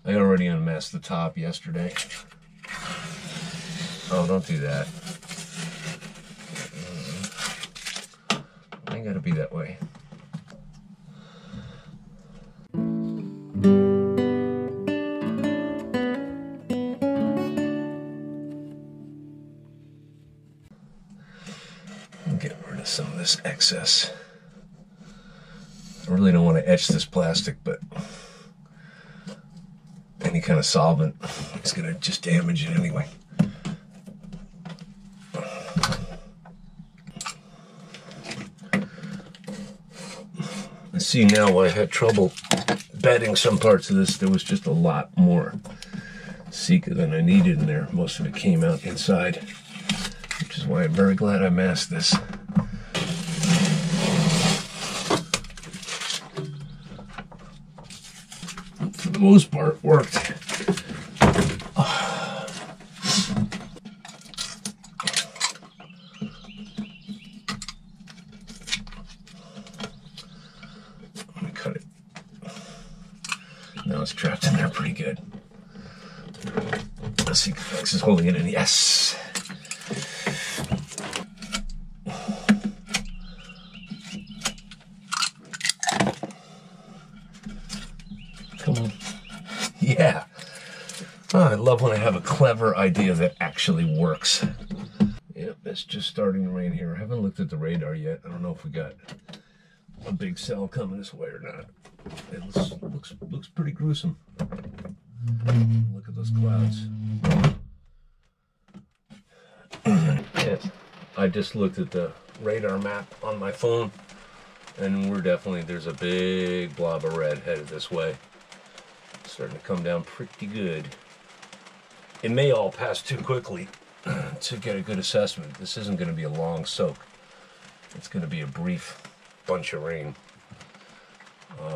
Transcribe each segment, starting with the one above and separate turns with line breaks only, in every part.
I already unmasked the top yesterday. Oh, don't do that. I ain't gotta be that way. Get rid of some of this excess. I really don't want to etch this plastic, but any kind of solvent is going to just damage it anyway. I see now why I had trouble bedding some parts of this. There was just a lot more Sika than I needed in there. Most of it came out inside, which is why I'm very glad I masked this. For the most part, worked. Let me cut it. Now it's trapped in there pretty good. Let's see if Flex is holding it in. Yes. Come on. Yeah. Oh, I love when I have a clever idea that actually works. Yep, it's just starting to rain here. I haven't looked at the radar yet. I don't know if we got a big cell coming this way or not. It looks pretty gruesome. Look at those clouds. Yes, I just looked at the radar map on my phone, and we're definitely, there's a big blob of red headed this way. Starting to come down pretty good. It may all pass too quickly to get a good assessment. This isn't going to be a long soak. It's going to be a brief bunch of rain.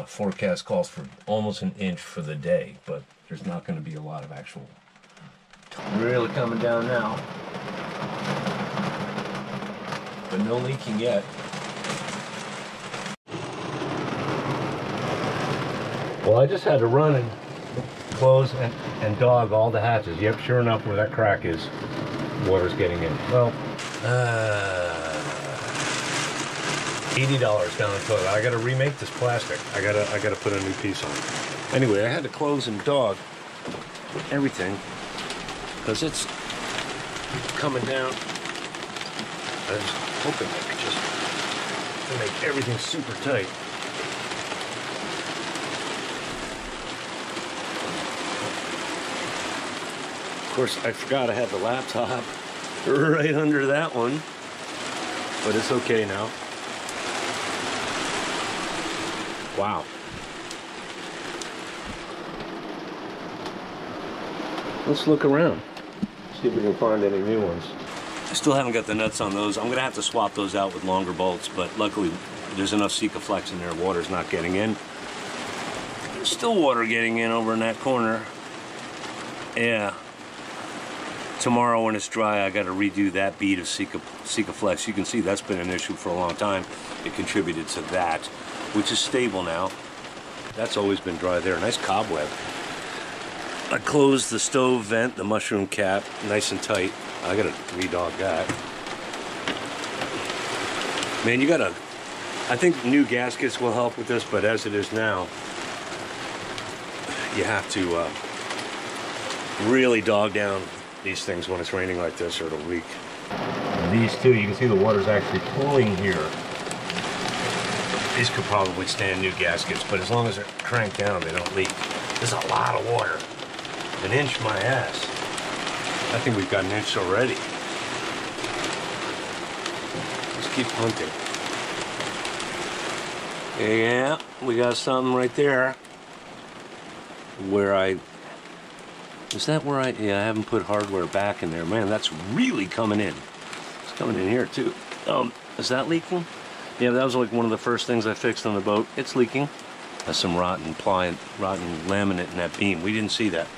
Forecast calls for almost an inch for the day, but there's not going to be a lot of actual. Really coming down now. But no leaking yet. Well, I just had to run and close and dog all the hatches. Yep, sure enough, where that crack is, water's getting in. Well, $80 down the toilet. I gotta remake this plastic. I gotta put a new piece on. Anyway, I had to close and dog everything because it's coming down. I was hoping I could just make everything super tight. Of course, I forgot I had the laptop right under that one, but it's okay now. Wow. Let's look around, see if we can find any new ones. I still haven't got the nuts on those. I'm gonna have to swap those out with longer bolts, but luckily there's enough Sika Flex in there, water's not getting in. There's still water getting in over in that corner. Yeah. Tomorrow when it's dry, I gotta redo that bead of Sika Flex. You can see that's been an issue for a long time. It contributed to that, which is stable now. That's always been dry there. Nice cobweb. I closed the stove vent, the mushroom cap, nice and tight. I gotta re-dog that. Man, you gotta, I think new gaskets will help with this, but as it is now, you have to really dog down these things when it's raining like this or it'll leak. These two, you can see the water's actually pooling here. These could probably stand new gaskets, but as long as they're cranked down, they don't leak. There's a lot of water. An inch my ass. I think we've got an inch already. Let's keep hunting. Yeah, we got something right there. Where is that where yeah, I haven't put hardware back in there. Man, that's really coming in. It's coming in here too. Is that leaking? Yeah, that was like one of the first things I fixed on the boat. It's leaking. That's some rotten laminate in that beam. We didn't see that.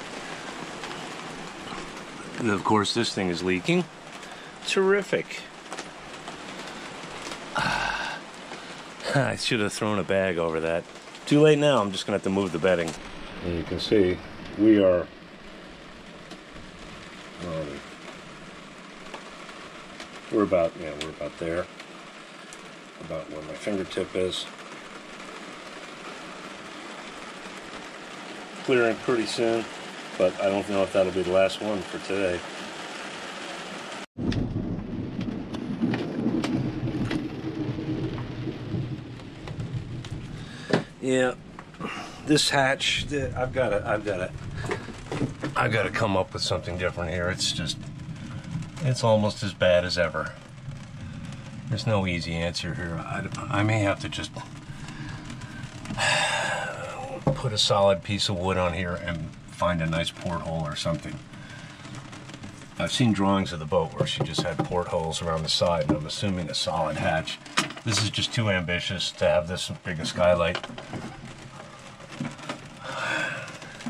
And of course, this thing is leaking. Terrific. I should have thrown a bag over that. Too late now. I'm just gonna have to move the bedding. And you can see We are we're about there, about where my fingertip is. Clearing pretty soon, but I don't know if that'll be the last one for today. Yeah, this hatch, I've got to come up with something different here. It's almost as bad as ever. There's no easy answer here. I may have to just put a solid piece of wood on here and find a nice porthole or something. I've seen drawings of the boat where she just had portholes around the side, and I'm assuming a solid hatch. This is just too ambitious to have this big a skylight.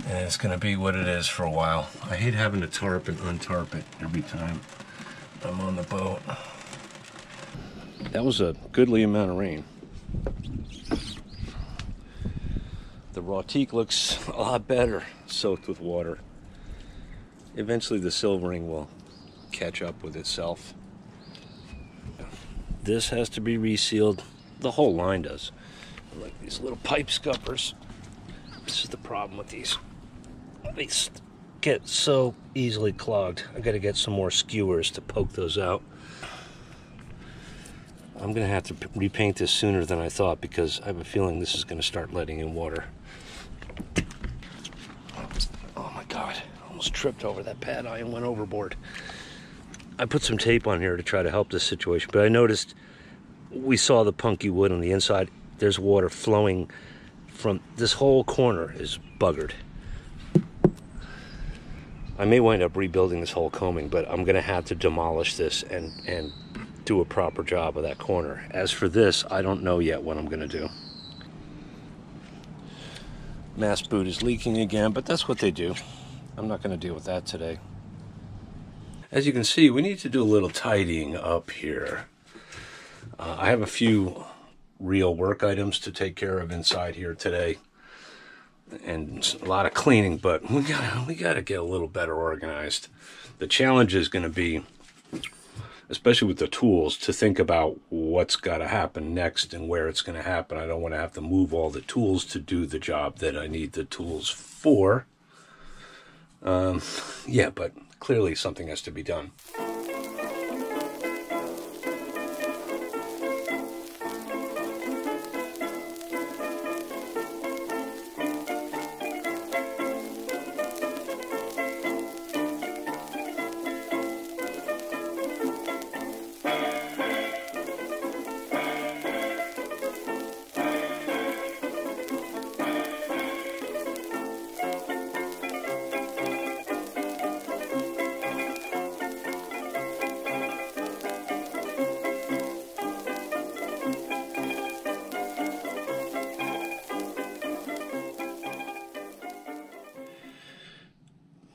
And it's going to be what it is for a while. I hate having to tarp and untarp it every time I'm on the boat. That was a goodly amount of rain. The raw teak looks a lot better soaked with water. Eventually the silvering will catch up with itself. This has to be resealed. The whole line does. Like these little pipe scuppers. This is the problem with these. They get so easily clogged. I got to get some more skewers to poke those out. I'm going to have to repaint this sooner than I thought because I have a feeling this is going to start letting in water. Oh my God, I almost tripped over that pad eye and went overboard. I put some tape on here to try to help this situation, but I noticed we saw the punky wood on the inside. There's water flowing from this whole corner is buggered. I may wind up rebuilding this whole combing, but I'm going to have to demolish this and do a proper job of that corner. As for this, I don't know yet what I'm going to do. Mast boot is leaking again, but that's what they do. I'm not going to deal with that today. As you can see, we need to do a little tidying up here. I have a few real work items to take care of inside here today. And a lot of cleaning, but we gotta get a little better organized. The challenge is going to be, especially with the tools, to think about what's got to happen next and where it's going to happen. I don't want to have to move all the tools to do the job that I need the tools for. Yeah, but clearly something has to be done.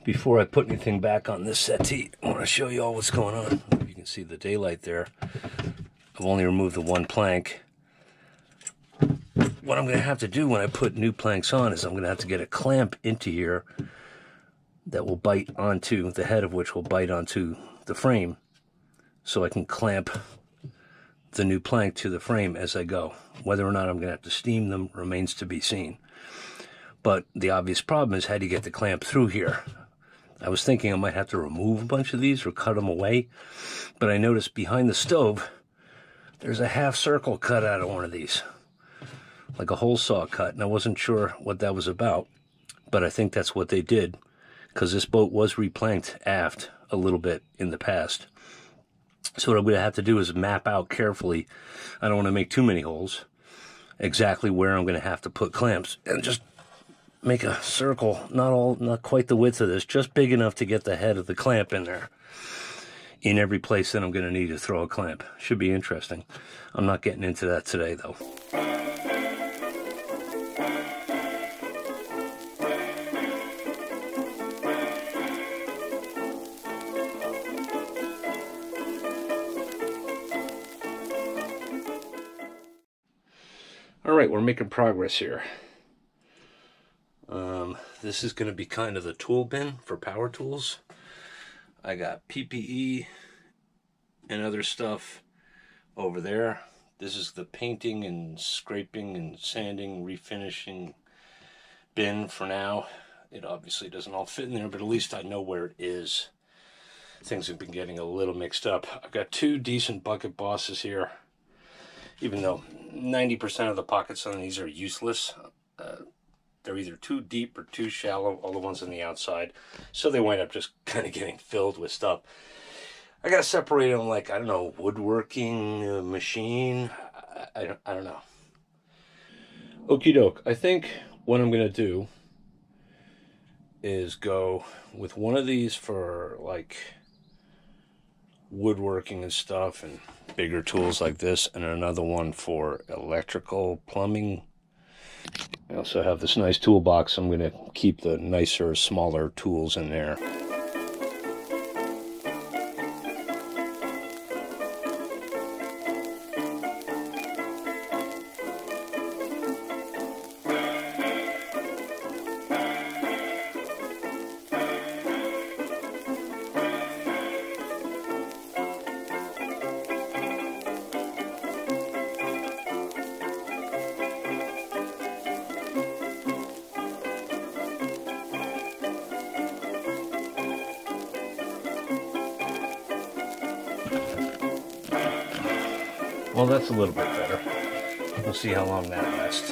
Before I put anything back on this settee, I want to show you all what's going on. You can see the daylight there. I've only removed the one plank. What I'm going to have to do when I put new planks on is I'm going to have to get a clamp into here that will bite onto, the head of which will bite onto the frame, so I can clamp the new plank to the frame as I go. Whether or not I'm going to have to steam them remains to be seen. But the obvious problem is how do you get the clamp through here? I was thinking I might have to remove a bunch of these or cut them away, but I noticed behind the stove, there's a half circle cut out of one of these, like a hole saw cut, and I wasn't sure what that was about, but I think that's what they did, because this boat was replanked aft a little bit in the past. So what I'm going to have to do is map out carefully, I don't want to make too many holes, exactly where I'm going to have to put clamps, and just make a circle, not quite the width of this, just big enough to get the head of the clamp in there, in every place that I'm going to need to throw a clamp. Should be interesting. I'm not getting into that today, though. All right, we're making progress here. This is going to be kind of the tool bin for power tools. I got PPE and other stuff over there. This is the painting and scraping and sanding, refinishing bin for now. It obviously doesn't all fit in there, but at least I know where it is. Things have been getting a little mixed up. I've got 2 decent bucket bosses here, even though 90% of the pockets on these are useless. They're either too deep or too shallow, all the ones on the outside, so they wind up just kind of getting filled with stuff. I gotta separate them like, I don't know, woodworking, machine, I don't know. Okie doke, I think what I'm gonna do is go with one of these for like woodworking and stuff and bigger tools like this, and another one for electrical, plumbing. I also have this nice toolbox. I'm going to keep the nicer, smaller tools in there. Well, that's a little bit better. We'll see how long that lasts.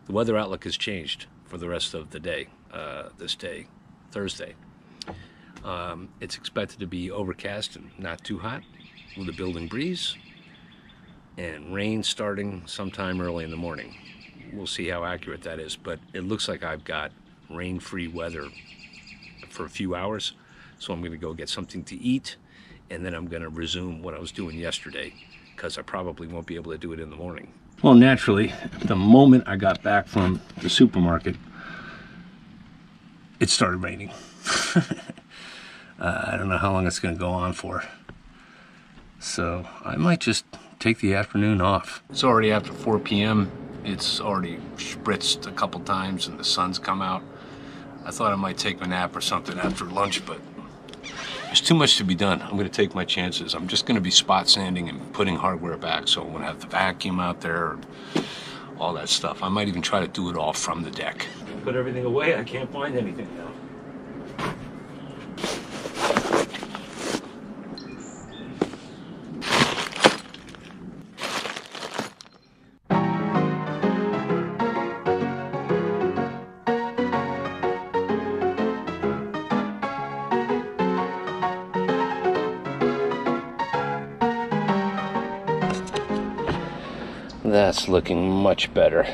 The weather outlook has changed for the rest of the day, this day, Thursday. It's expected to be overcast and not too hot with a building breeze, and rain starting sometime early in the morning. We'll see how accurate that is, but it looks like I've got rain-free weather for a few hours, so I'm going to go get something to eat, and then I'm going to resume what I was doing yesterday, because I probably won't be able to do it in the morning. Well, naturally, the moment I got back from the supermarket, it started raining. I don't know how long it's going to go on for. So I might just take the afternoon off. It's already after 4 p.m. It's already spritzed a couple times and the sun's come out. I thought I might take a nap or something after lunch, but there's too much to be done. I'm going to take my chances. I'm just going to be spot sanding and putting hardware back, so I'm going to have the vacuum out there, all that stuff. I might even try to do it all from the deck. Put everything away. I can't find anything now. That's looking much better.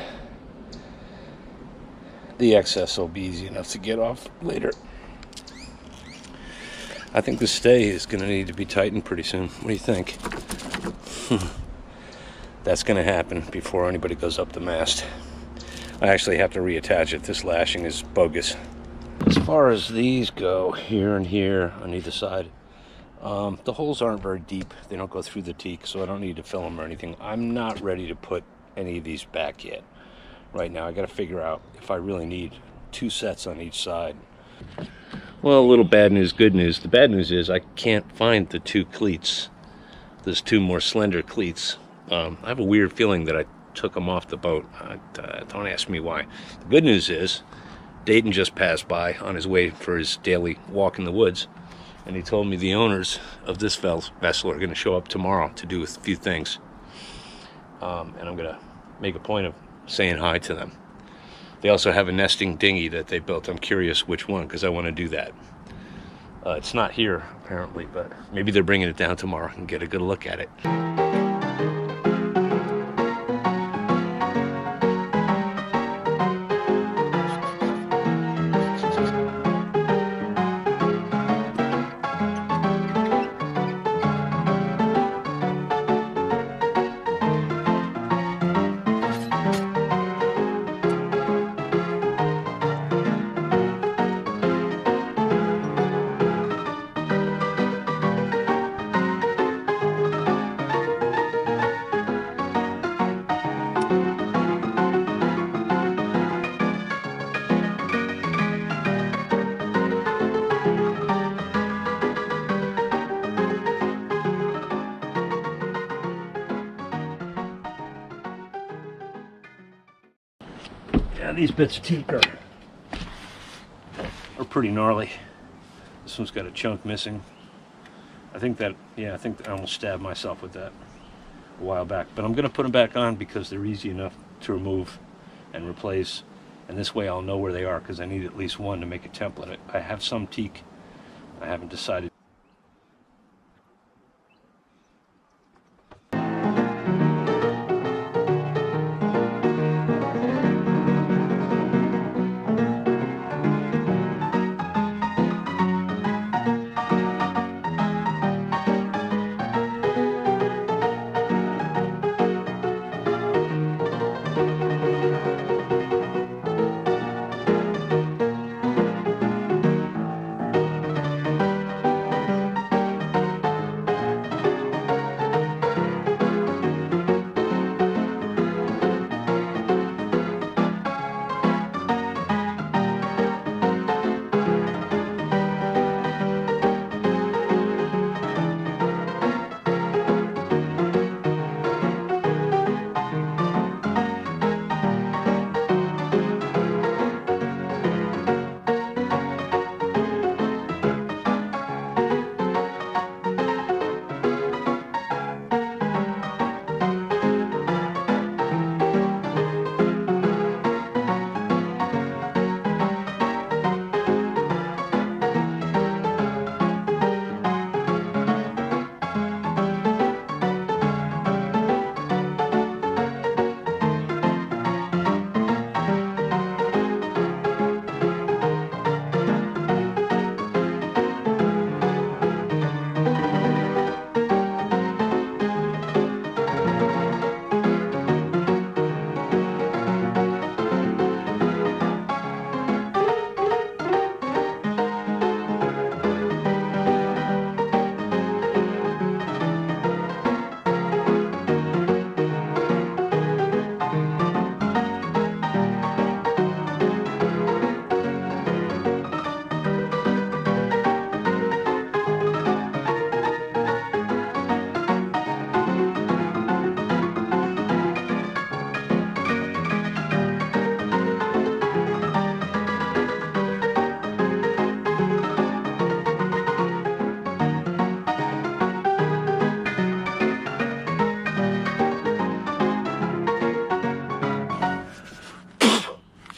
The excess will be easy enough to get off later. I think the stay is going to need to be tightened pretty soon. What do you think? That's going to happen before anybody goes up the mast. I actually have to reattach it. This lashing is bogus. As far as these go, here and here on either side, the holes aren't very deep. They don't go through the teak, so I don't need to fill them or anything. I'm not ready to put any of these back yet. Right now, I got to figure out if I really need 2 sets on each side. Well, a little bad news, good news. The bad news is I can't find the 2 cleats. There's 2 more slender cleats. I have a weird feeling that I took them off the boat. Don't ask me why. The good news is Dayton just passed by on his way for his daily walk in the woods, and he told me the owners of this vessel are going to show up tomorrow to do a few things. And I'm going to make a point of saying hi to them. They also have a nesting dinghy that they built. I'm curious which one, because I want to do that. It's not here, apparently, but maybe they're bringing it down tomorrow and get a good look at it. Yeah, these bits of teak are pretty gnarly. This one's got a chunk missing. I think I almost stabbed myself with that a while back. But I'm going to put them back on because they're easy enough to remove and replace. And this way I'll know where they are, because I need at least one to make a template. I have some teak. I haven't decided.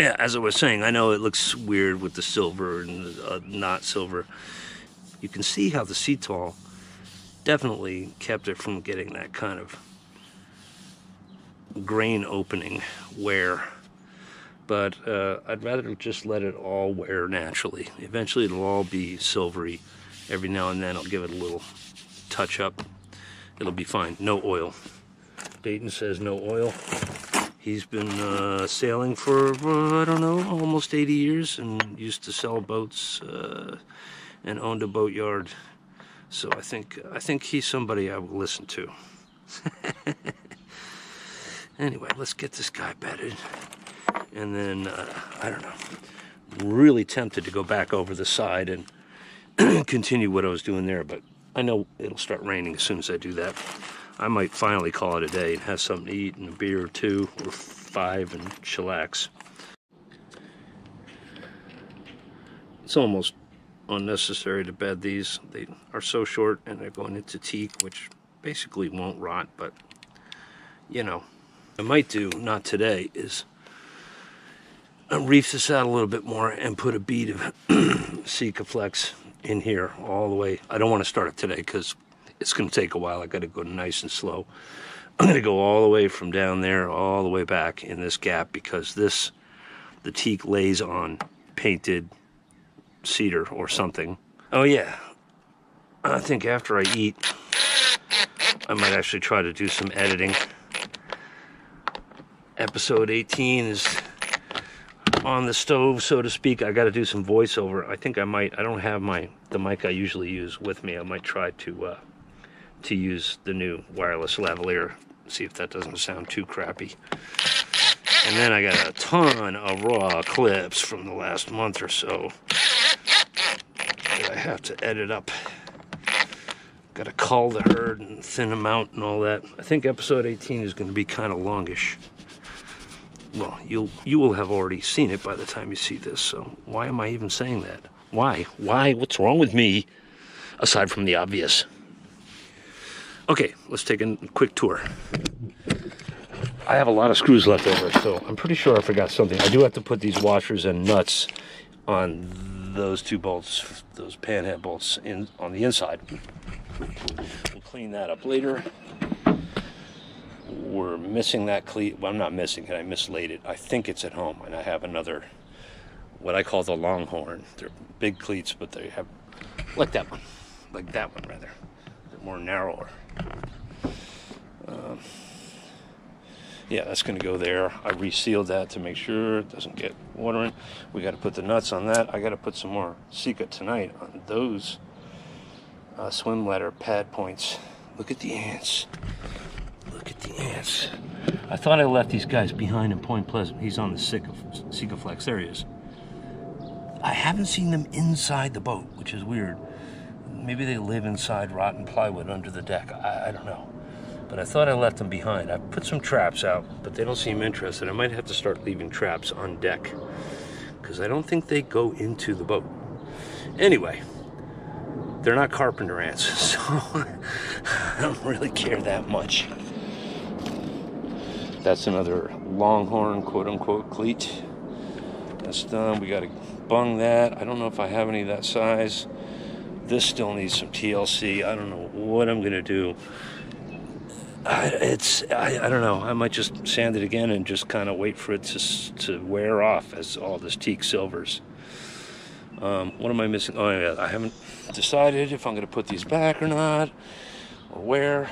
Yeah, as I was saying, I know it looks weird with the silver and not silver. You can see how the Cetal definitely kept it from getting that kind of grain opening wear. But I'd rather just let it all wear naturally. Eventually it'll all be silvery. Every now and then I'll give it a little touch up. It'll be fine. No oil. Dayton says no oil. He's been sailing for, I don't know, almost 80 years and used to sell boats and owned a boatyard. So I think he's somebody I will listen to. Anyway, let's get this guy bedded. And then, I don't know, I'm really tempted to go back over the side and continue what I was doing there, but I know it'll start raining as soon as I do that. I might finally call it a day and have something to eat and a beer or 2 or 5 and chillax. It's almost unnecessary to bed these. They are so short and they're going into teak, which basically won't rot, but you know, I might do, not today, is reef this out a little bit more and put a bead of Sikaflex in here all the way. I don't want to start it today because it's going to take a while. I got to go nice and slow. I'm going to go all the way from down there all the way back in this gap because the teak lays on painted cedar or something. Oh yeah, I think after I eat, I might actually try to do some editing. Episode 18 is on the stove, so to speak. I got to do some voiceover. I think I might. I don't have the mic I usually use with me. I might try to use the new wireless lavalier. See if that doesn't sound too crappy. And then I got a ton of raw clips from the last month or so that I have to edit up. Got to cull the herd and thin them out and all that. I think episode 18 is going to be kind of longish. well, you will have already seen it by the time you see this, so why am I even saying that? Why? What's wrong with me, aside from the obvious? Okay, let's take a quick tour. I have a lot of screws left over, so I'm pretty sure I forgot something. I do have to put these washers and nuts on those 2 bolts, those panhead bolts on the inside. We'll clean that up later. We're missing that cleat. Well, I'm not missing it, I mislaid it. I think it's at home, and I have another, what I call the Longhorn. They're big cleats, but they have, like that one rather. They're more narrower. Yeah, that's going to go there. I resealed that to make sure it doesn't get water in. We got to put the nuts on that. I got to put some more Sika tonight on those swim ladder pad points. Look at the ants. Look at the ants. I thought I left these guys behind in Point Pleasant. He's on the Sika Flex. There he is. I haven't seen them inside the boat, which is weird. Maybe they live inside rotten plywood under the deck. I don't know. But I thought I left them behind. I put some traps out, but they don't seem interested. I might have to start leaving traps on deck, because I don't think they go into the boat. Anyway, they're not carpenter ants, so I don't really care that much. That's another Longhorn, quote-unquote, cleat. That's done. We got to bung that. I don't know if I have any of that size. This still needs some TLC. I don't know what I'm going to do. I don't know. I might just sand it again and just kind of wait for it to wear off as all this teak silvers. What am I missing? Oh yeah, I haven't decided if I'm going to put these back or not, or where.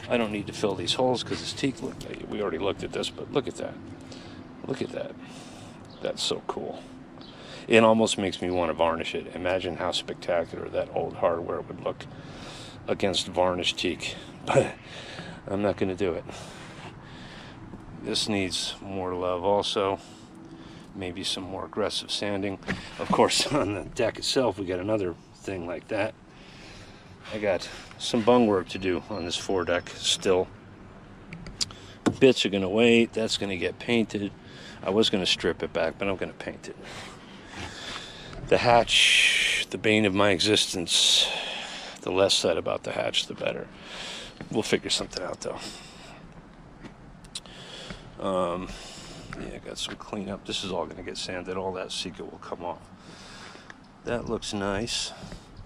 I don't need to fill these holes because it's teak. Look, we already looked at this, but look at that. Look at that. That's so cool. It almost makes me want to varnish it. Imagine how spectacular that old hardware would look against varnished teak. But I'm not going to do it. This needs more love also. Maybe some more aggressive sanding. Of course, on the deck itself, we got another thing like that. I got some bung work to do on this foredeck still. Bits are going to wait. That's going to get painted. I was going to strip it back, but I'm going to paint it. The hatch, the bane of my existence. The less said about the hatch, the better. We'll figure something out, though. Yeah, I got some cleanup. This is all going to get sanded. All that Sika will come off. That looks nice.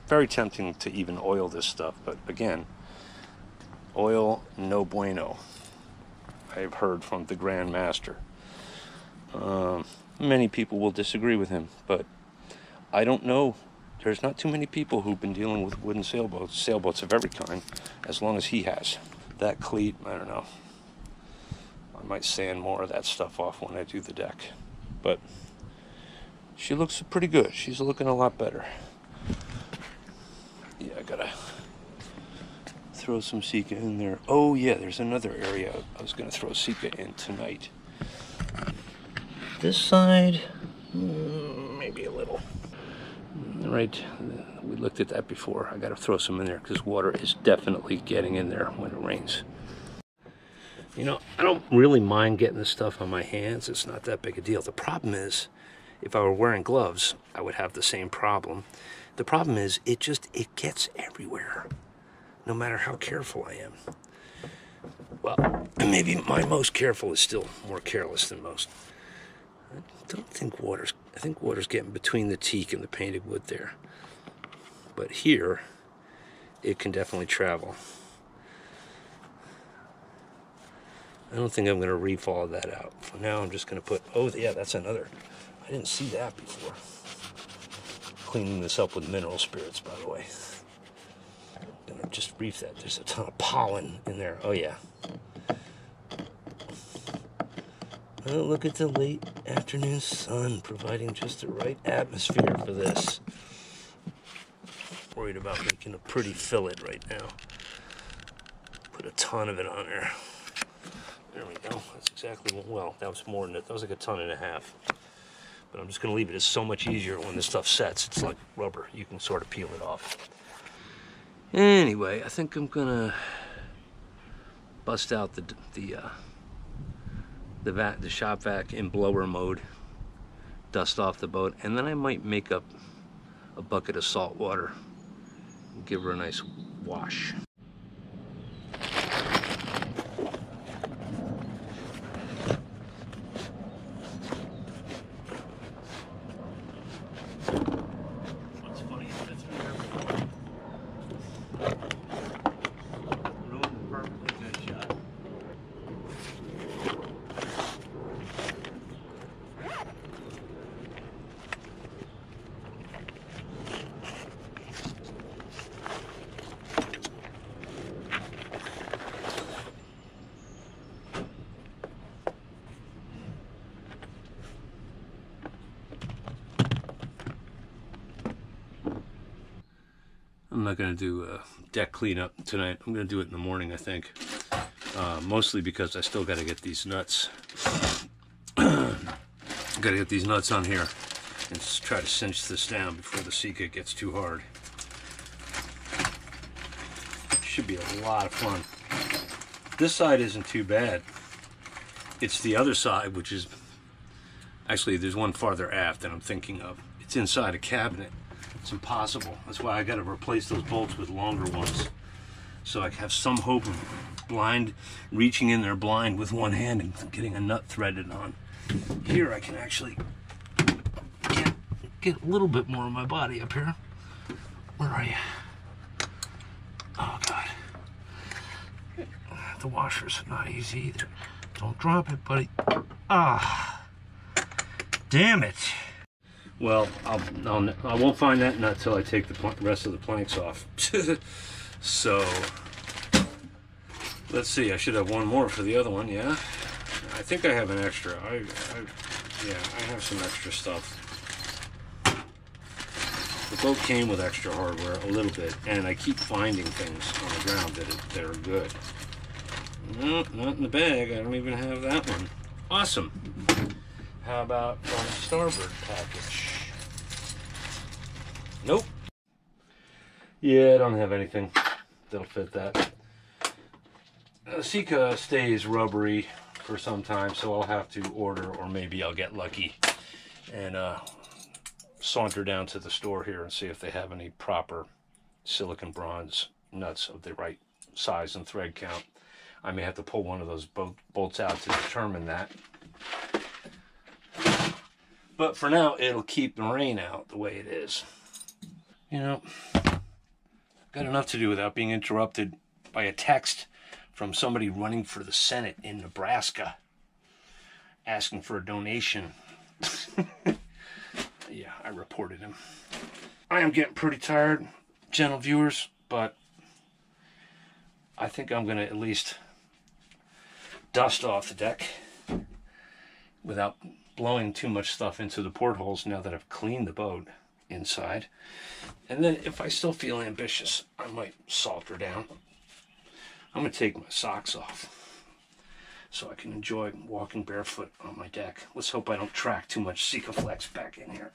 Very tempting to even oil this stuff, but again, oil no bueno. I've heard from the Grand Master. Many people will disagree with him, but I don't know. There's not too many people who've been dealing with wooden sailboats of every kind, as long as he has. That cleat, I don't know. I might sand more of that stuff off when I do the deck. But she looks pretty good. She's looking a lot better. Yeah, I gotta throw some Sika in there. Oh yeah, there's another area I was gonna throw Sika in tonight. This side, maybe a little. Right, we looked at that before. I gotta throw some in there because water is definitely getting in there when it rains. You know, I don't really mind getting this stuff on my hands. It's not that big a deal. The problem is, if I were wearing gloves, I would have the same problem. The problem is, it gets everywhere, no matter how careful I am. Well, maybe my most careful is still more careless than most. I don't think I think water's getting between the teak and the painted wood there. But here, it can definitely travel. I don't think I'm going to re-follow that out. For now, I'm just going to put, oh yeah, that's another. I didn't see that before. Cleaning this up with mineral spirits, by the way. I'm going to just reef that. There's a ton of pollen in there. Oh yeah. Oh, look at the late afternoon sun providing just the right atmosphere for this. Worried about making a pretty fillet right now. Put a ton of it on there. There we go. That's exactly what, well, that was more than it. That was like 1.5 tons. But I'm just going to leave it. It's so much easier when this stuff sets. It's like rubber. You can sort of peel it off. Anyway, I think I'm going to bust out the the shop vac in blower mode, dust off the boat, and then I might make up a bucket of salt water and give her a nice wash. I'm not going to do a deck cleanup tonight. I'm going to do it in the morning, I think. Mostly because I still got to get these nuts. Got to get these nuts on here and try to cinch this down before the Sika gets too hard. Should be a lot of fun. This side isn't too bad. It's the other side, which is... Actually, there's one farther aft that I'm thinking of. It's inside a cabinet. It's impossible. That's why I got to replace those bolts with longer ones, so I have some hope of reaching in there blind with one hand and getting a nut threaded on. Here I can actually get a little bit more of my body up here. Where are you? Oh God. The washer's not easy either. Don't drop it, buddy. Ah. Damn it. Well, I won't find that nut until I take the rest of the planks off. So, let's see. I should have one more for the other one, yeah? I think I have an extra. Yeah, I have some extra stuff. The boat came with extra hardware, a little bit, and I keep finding things on the ground that are good. No, not in the bag. I don't even have that one. Awesome. How about on the starboard package? Nope. Yeah, I don't have anything that'll fit that. Sika stays rubbery for some time, so I'll have to order, or maybe I'll get lucky and saunter down to the store here and see if they have any proper silicon bronze nuts of the right size and thread count. I may have to pull one of those bolts out to determine that. But for now, it'll keep the rain out the way it is. You know, got enough to do without being interrupted by a text from somebody running for the Senate in Nebraska, asking for a donation. Yeah, I reported him. I am getting pretty tired, gentle viewers, but I think I'm going to at least dust off the deck without blowing too much stuff into the portholes now that I've cleaned the boat inside. And then if I still feel ambitious, I might salt her down. I'm going to take my socks off so I can enjoy walking barefoot on my deck. Let's hope I don't track too much Sikaflex back in here.